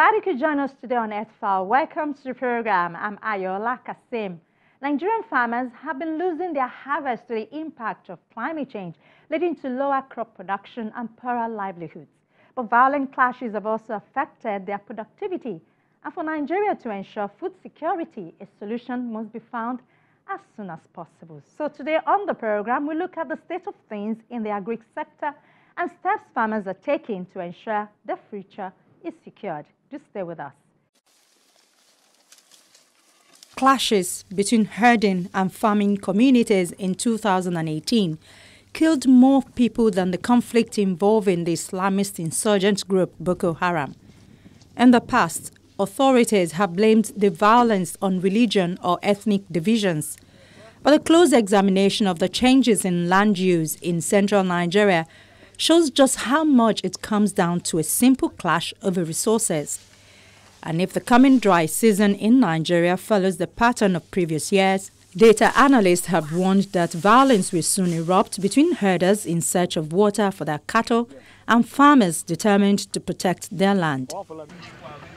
Glad you could join us today on Earthfile. Welcome to the program. I'm Ayola Kasim. Nigerian farmers have been losing their harvest to the impact of climate change, leading to lower crop production and poorer livelihoods. But violent clashes have also affected their productivity. And for Nigeria to ensure food security, a solution must be found as soon as possible. So today on the program, we look at the state of things in the agri sector and steps farmers are taking to ensure their future is secured. Just stay with us. Clashes between herding and farming communities in 2018 killed more people than the conflict involving the Islamist insurgent group Boko Haram. In the past, authorities have blamed the violence on religion or ethnic divisions. But a close examination of the changes in land use in central Nigeria shows just how much it comes down to a simple clash over resources. And if the coming dry season in Nigeria follows the pattern of previous years, data analysts have warned that violence will soon erupt between herders in search of water for their cattle and farmers determined to protect their land.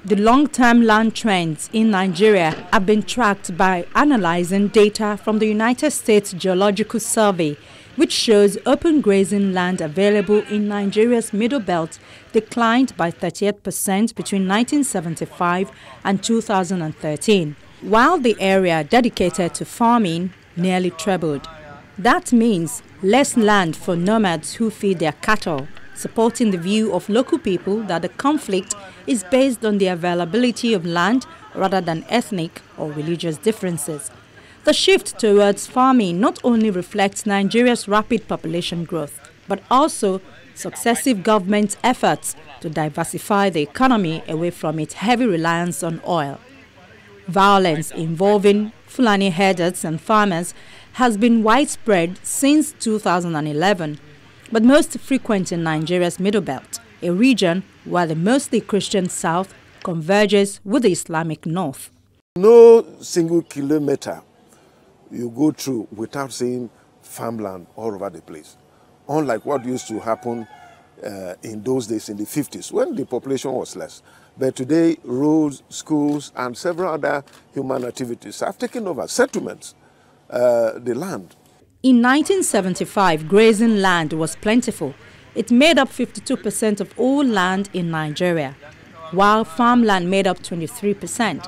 The long-term land trends in Nigeria have been tracked by analyzing data from the United States Geological Survey, which shows open grazing land available in Nigeria's Middle Belt declined by 38% between 1975 and 2013, while the area dedicated to farming nearly trebled. That means less land for nomads who feed their cattle, supporting the view of local people that the conflict is based on the availability of land rather than ethnic or religious differences. The shift towards farming not only reflects Nigeria's rapid population growth, but also successive government efforts to diversify the economy away from its heavy reliance on oil. Violence involving Fulani herders and farmers has been widespread since 2011, but most frequent in Nigeria's Middle Belt, a region where the mostly Christian South converges with the Islamic North. No single kilometer you go through without seeing farmland all over the place. Unlike what used to happen in those days in the 50s when the population was less. But today, roads, schools, and several other human activities have taken over settlements, the land. In 1975, grazing land was plentiful. It made up 52% of all land in Nigeria, while farmland made up 23%.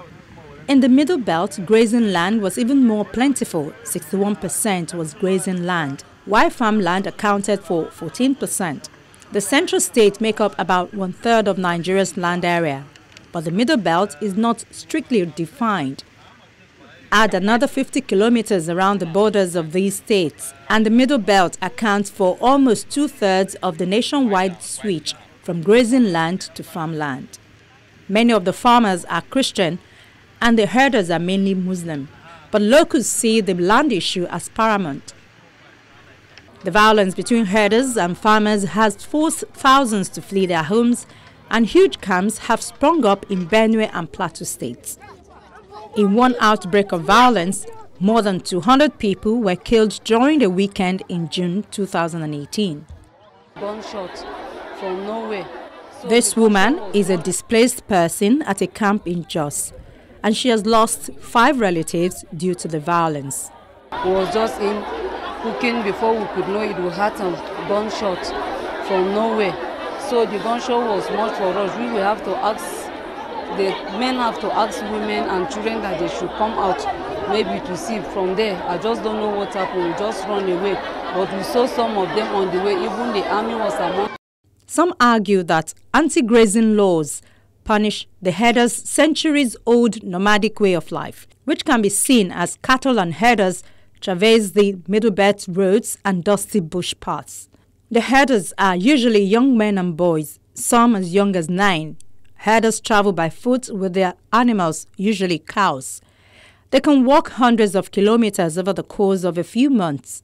In the Middle Belt, grazing land was even more plentiful. 61% was grazing land, while farmland accounted for 14%. The central states make up about one-third of Nigeria's land area, but the Middle Belt is not strictly defined. Add another 50 kilometers around the borders of these states, and the Middle Belt accounts for almost two-thirds of the nationwide switch from grazing land to farmland. Many of the farmers are Christian, and the herders are mainly Muslim, but locals see the land issue as paramount. The violence between herders and farmers has forced thousands to flee their homes, and huge camps have sprung up in Benue and Plateau states. In one outbreak of violence, more than 200 people were killed during the weekend in June 2018. Gunshots from nowhere. This woman is a displaced person at a camp in Jos, and she has lost 5 relatives due to the violence. We was just in cooking before we could know it. We had some gunshots from nowhere. So the gunshot was much for us. We will have to ask, the men have to ask women and children that they should come out maybe to see. From there, I just don't know what happened. We just run away. But we saw some of them on the way. Even the army was among. Some argue that anti-grazing laws punish the herders' centuries-old nomadic way of life, which can be seen as cattle and herders traverse the Middle Belt roads and dusty bush paths. The herders are usually young men and boys, some as young as 9. Herders travel by foot with their animals, usually cows. They can walk hundreds of kilometers over the course of a few months,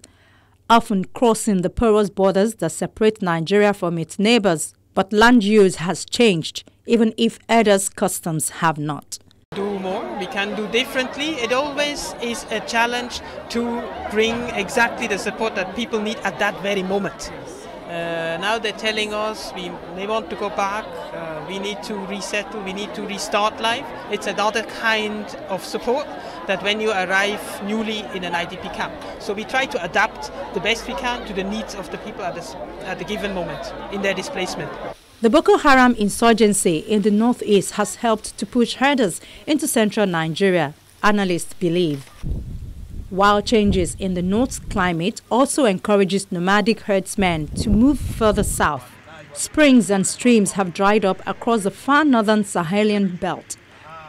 often crossing the porous borders that separate Nigeria from its neighbors. But land use has changed, even if herders' customs have not. Do more, we can do differently. It always is a challenge to bring exactly the support that people need at that very moment. Now they're telling us they want to go back. we need to resettle, we need to restart life. It's another kind of support that when you arrive newly in an IDP camp. So we try to adapt the best we can to the needs of the people at the given moment in their displacement. The Boko Haram insurgency in the northeast has helped to push herders into central Nigeria, analysts believe. While changes in the north's climate also encourages nomadic herdsmen to move further south, springs and streams have dried up across the far northern Sahelian belt,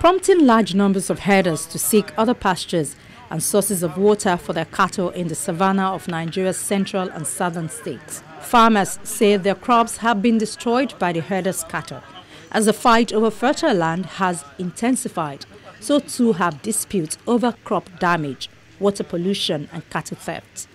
prompting large numbers of herders to seek other pastures and sources of water for their cattle in the savanna of Nigeria's central and southern states. Farmers say their crops have been destroyed by the herders' cattle. As the fight over fertile land has intensified, so too have disputes over crop damage, water pollution and cattle theft.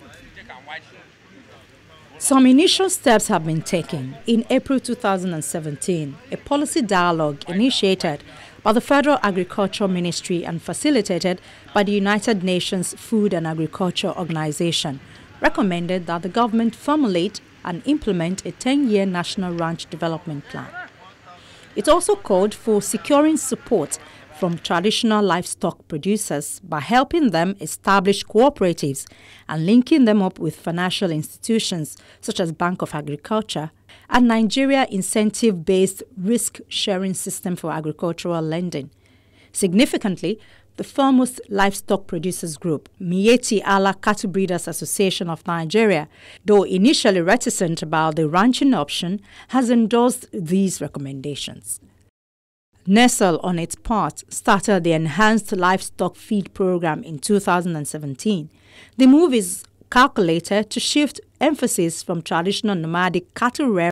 Some initial steps have been taken. In April 2017, a policy dialogue initiated by the Federal Agriculture Ministry and facilitated by the United Nations Food and Agriculture Organization recommended that the government formulate and implement a 10-year National Ranch Development Plan. It also called for securing support from traditional livestock producers by helping them establish cooperatives and linking them up with financial institutions such as Bank of Agriculture and Nigeria incentive-based risk-sharing system for agricultural lending. Significantly, the foremost livestock producers group, Miyetti Allah Cattle Breeders Association of Nigeria, though initially reticent about the ranching option, has endorsed these recommendations. Nestle, on its part, started the Enhanced Livestock Feed Program in 2017. The move is calculated to shift emphasis from traditional nomadic cattle rearing